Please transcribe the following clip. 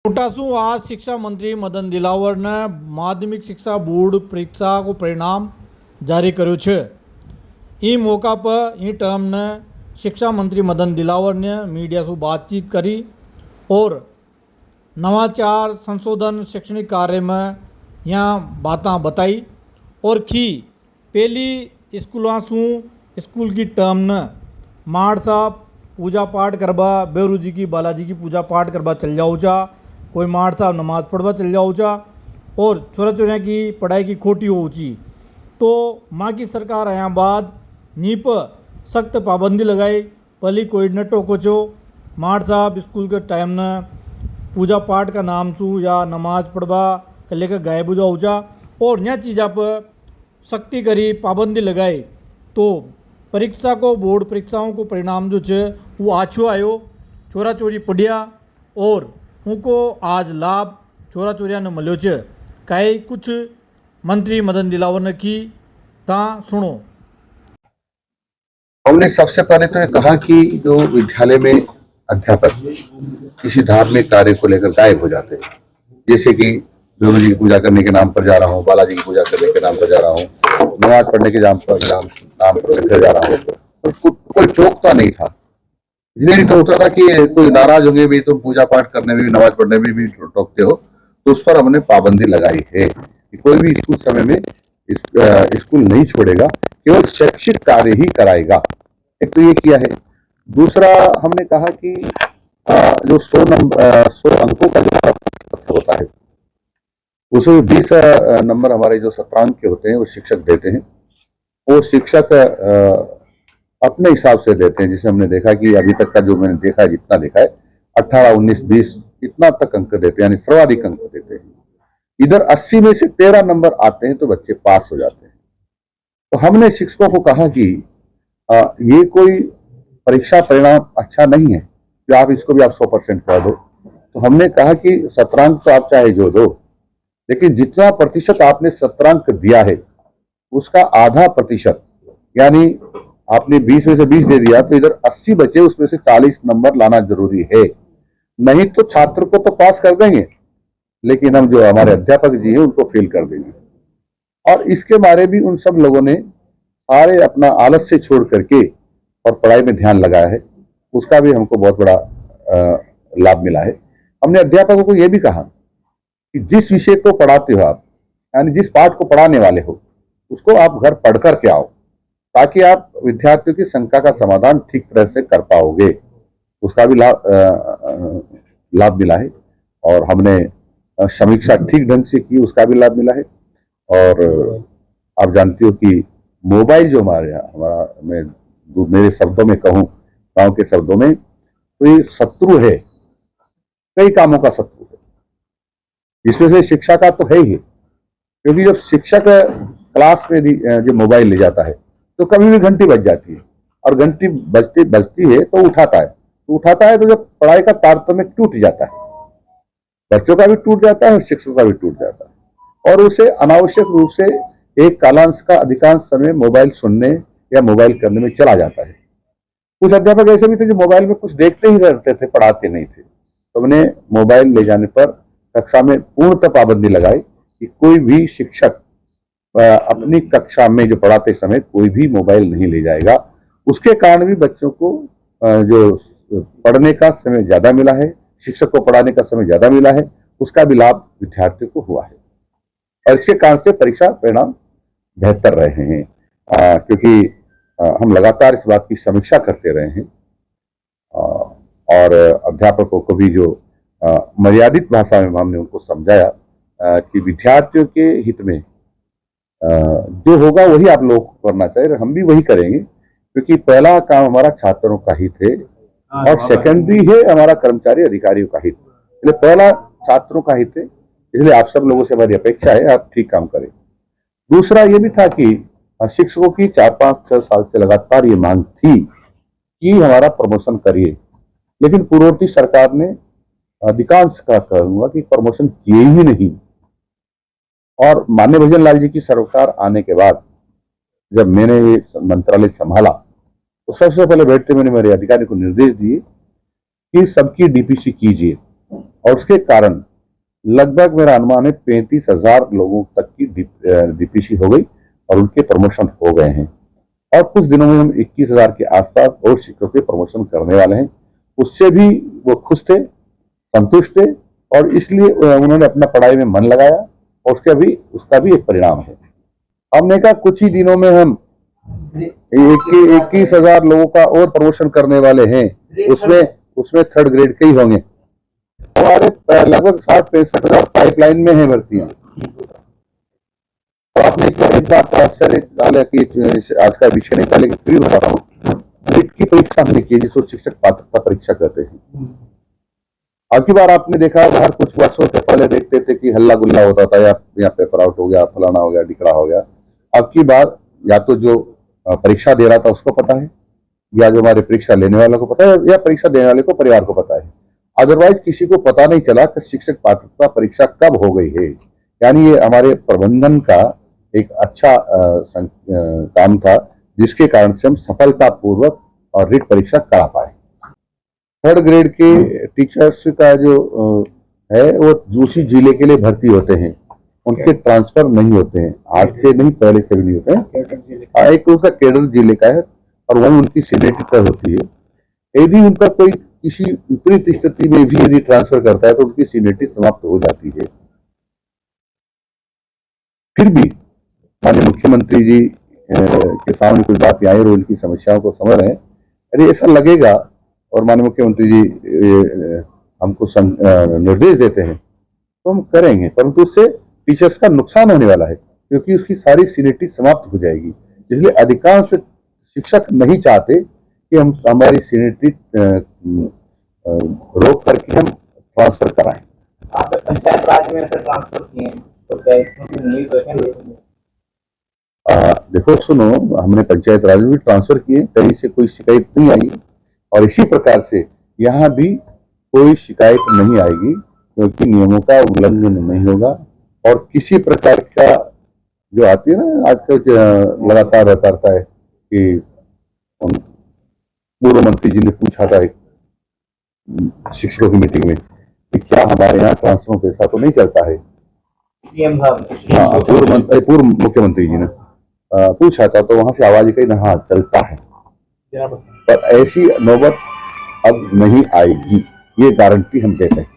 मोटासू आज शिक्षा मंत्री मदन दिलावर ने माध्यमिक शिक्षा बोर्ड परीक्षा को परिणाम जारी કર્યું છે। ई मौका पर ई टर्म ने शिक्षा मंत्री मदन दिलावर ने मीडिया से बातचीत करी और नवाचार संशोधन शैक्षणिक कार्य में यहाँ बातें बताई और की पहली स्कूलों सू स्कूल की टर्म ने माड़ साहब पूजा पाठ करवा बेरू जी की बालाजी की पूजा पाठ करवा चल जाओ चा, कोई माड़ साहब नमाज पढ़वा चल जाओ चा और छोरा छोरिया की पढ़ाई की खोटी हो ची। तो माँ की सरकार आया बाद नी पर सख्त पाबंदी लगाई, पहली कोई न टोको चो माड़ साहब स्कूल के टाइम न पूजा पाठ का नाम छू या नमाज पढ़वा के लेकर गायब हो जाओ चा और यह चीज़ा पर सख्ती करी पाबंदी लगाई। तो परीक्षा को बोर्ड परीक्षाओं को परिणाम जो है वो आछो आयो, छोरा छोरी पढ़िया और उनको आज लाभ छोरा छोरिया ने मिलो है। कई कुछ मंत्री मदन दिलावर ने की ता सुनो। हमने सबसे पहले तो ये कहा कि जो विद्यालय में अध्यापक किसी धार्मिक कार्य को लेकर गायब हो जाते हैं, जैसे कि गुरु जी की पूजा करने के नाम पर जा रहा हूँ, बालाजी की पूजा करने के नाम पर जा रहा हूँ, नमाज पढ़ने के नाम पर लेकर जा रहा हूँ, तो कोई टोकता नहीं था। जिन्हें नहीं टोकता था कि कोई नाराज होंगे भी, तुम पूजा पाठ करने में भी नमाज पढ़ने में भी टोकते हो, तो उस पर हमने पाबंदी लगाई है कि कोई भी स्कूल समय में स्कूल नहीं छोड़ेगा, केवल शैक्षिक कार्य ही कराएगा। एक तो ये किया है। दूसरा हमने कहा कि जो 100 अंकों का जो होता है उसमें 20 नंबर हमारे जो शतरांक के होते हैं वो शिक्षक देते हैं। वो शिक्षक अपने हिसाब से देते हैं। जिसे हमने देखा कि अभी तक का जो मैंने देखा है, जितना देखा है 18, 19, 20 इतना तक अंक देते हैं, यानी सर्वाधिक अंक देते हैं। इधर 80 में से 13 नंबर आते हैं तो बच्चे पास हो जाते हैं। तो हमने शिक्षकों को कहा कि ये कोई परीक्षा परिणाम अच्छा नहीं है कि आप इसको भी आप 100% कर दो। तो हमने कहा कि शतरांक तो आप चाहे जो दो, लेकिन जितना प्रतिशत आपने शतरांक दिया है उसका आधा प्रतिशत, यानी आपने 20 में से 20 दे दिया तो इधर 80 बचे, उसमें से 40 नंबर लाना जरूरी है। नहीं तो छात्र को तो पास कर देंगे, लेकिन हम जो हमारे अध्यापक जी हैं उनको फेल कर देंगे। और इसके बारे भी उन सब लोगों ने सारे अपना आलस्य छोड़ करके और पढ़ाई में ध्यान लगाया है। उसका भी हमको बहुत बड़ा लाभ मिला है। हमने अध्यापकों को यह भी कहा कि जिस विषय को पढ़ाते हो आप, यानी जिस पाठ को पढ़ाने वाले हो, उसको आप घर पढ़ कर के आओ, ताकि आप विद्यार्थियों की शंका का समाधान ठीक तरह से कर पाओगे। उसका भी लाभ मिला है। और हमने समीक्षा ठीक ढंग से की, उसका भी लाभ मिला है। और आप जानते हो कि मोबाइल जो हमारा मेरे शब्दों में कहूँ, गांव के शब्दों में, तो ये शत्रु है, कई कामों का शत्रु है। इसमें से शिक्षा का तो है ही, क्योंकि जब शिक्षक क्लास में जो मोबाइल ले जाता है तो कभी भी घंटी बज जाती है, और घंटी बजती है तो उठाता है तो जब पढ़ाई का तारतम्य टूट जाता है, बच्चों का भी टूट जाता है और शिक्षकों का भी टूट जाता है। और उसे अनावश्यक रूप से एक कालांश का अधिकांश समय मोबाइल सुनने या मोबाइल करने में चला जाता है। कुछ अध्यापक ऐसे भी थे जो मोबाइल में कुछ देखते ही रहते थे, पढ़ाते नहीं थे। तो हमने मोबाइल ले जाने पर कक्षा में पूर्णतः पाबंदी लगाई कि कोई भी शिक्षक अपनी कक्षा में जो पढ़ाते समय कोई भी मोबाइल नहीं ले जाएगा। उसके कारण भी बच्चों को जो पढ़ने का समय ज्यादा मिला है, शिक्षक को पढ़ाने का समय ज्यादा मिला है, उसका भी लाभ विद्यार्थियों को हुआ है। और इसके कारण से परीक्षा परिणाम बेहतर रहे हैं, क्योंकि हम लगातार इस बात की समीक्षा करते रहे हैं। और अध्यापकों को भी जो मर्यादित भाषा में हमने उनको समझाया कि विद्यार्थियों के हित में जो होगा वही आप लोग को करना चाहिए, हम भी वही करेंगे। क्योंकि पहला काम हमारा छात्रों का हित है और सेकेंडरी है हमारा कर्मचारी अधिकारियों का हित। इसलिए पहला छात्रों का हित है, इसलिए आप सब लोगों से हमारी अपेक्षा है आप ठीक काम करें। दूसरा ये भी था कि शिक्षकों की 4, 5, 6 साल से लगातार ये मांग थी कि हमारा प्रमोशन करिए, लेकिन पूर्ववर्ती सरकार ने अधिकांश का कहूंगा कि प्रमोशन किए ही नहीं। और माननीय भजन लाल जी की सरकार आने के बाद जब मैंने ये मंत्रालय संभाला तो सबसे पहले बैठते मैंने मेरे अधिकारी को निर्देश दिए कि सबकी डीपीसी कीजिए। और उसके कारण लगभग मेरा अनुमान है 35,000 लोगों तक की डीपीसी हो गई और उनके प्रमोशन हो गए हैं। और कुछ दिनों में हम 21,000 के आसपास और शिक्षकों के प्रमोशन करने वाले हैं। उससे भी वो खुश थे, संतुष्ट थे और इसलिए उन्होंने अपना पढ़ाई में मन लगाया और उसका भी एक परिणाम है। हमने कहा कुछ ही दिनों में हम 21,000 लोगों का और प्रमोशन करने वाले हैं। उसमें थर्ड ग्रेड के ही होंगे। हमारे लगभग 60-65,000 पाइपलाइन में है भर्तियां। तो आपने एक बात का आश्चर्य डाला कि आज का विषय नहीं था, लेकिन फिर बता रहा हूँ, नीट की परीक्षा हमने की जिसको शिक्षक पात्रता परीक्षा कहते हैं। अब की बार आपने देखा, बाहर कुछ वर्षों से पहले देखते थे कि हल्ला गुल्ला होता था, या पेपर आउट हो गया, फलाना हो गया, ढिकड़ा हो गया। अब की बार या तो जो परीक्षा दे रहा था उसको पता है, या जो हमारे परीक्षा लेने वालों को पता है, या परीक्षा देने वाले को परिवार को पता है। अदरवाइज किसी को पता नहीं चला कि शिक्षक पात्रता परीक्षा कब हो गई है। यानी ये हमारे प्रबंधन का एक अच्छा काम था, जिसके कारण से हम सफलतापूर्वक और रीट परीक्षा करा पाए। थर्ड ग्रेड के टीचर्स का जो है वो दूसरी जिले के लिए भर्ती होते हैं, उनके ट्रांसफर नहीं होते हैं, आज से नहीं पहले से भी नहीं होते हैं। एक उसका केडर जिले का है और वही उनकी सीनियरिटी तय होती है। यदि उनका कोई किसी विपरीत स्थिति में भी यदि ट्रांसफर करता है तो उनकी सीनियरिटी समाप्त हो जाती है। फिर भी माननीय मुख्यमंत्री जी के सामने कुछ बातें आई और उनकी समस्याओं को समझ रहे हैं। यदि ऐसा लगेगा और माननीय मुख्यमंत्री जी हमको निर्देश देते हैं तो हम करेंगे, परंतु उससे टीचर्स का नुकसान होने वाला है, क्योंकि उसकी सारी सीनियरिटी समाप्त हो जाएगी। इसलिए अधिकांश शिक्षक नहीं चाहते कि हम हमारी सीनियरिटी रोक करके हम ट्रांसफर कराएं। आप पंचायत राज में ट्रांसफर किए तो क्या इसमें उम्मीद रखेंगे? देखो सुनो, हमने पंचायत राज में भी ट्रांसफर किए, कहीं से कोई शिकायत नहीं आई और इसी प्रकार से यहाँ भी कोई शिकायत नहीं आएगी, क्योंकि नियमों का उल्लंघन नहीं होगा। और किसी प्रकार का जो आती है ना आजकल लगातार रहता है कि पूर्व मंत्री जी ने पूछा था एक शिक्षकों की मीटिंग में कि क्या हमारे यहाँ ट्रांसफर पैसा तो नहीं चलता है। पूर्व मुख्यमंत्री जी ने पूछा था, तो वहां से आवाज कही ना, हाँ चलता है, पर ऐसी नौबत अब नहीं आएगी, ये गारंटी हम देते हैं।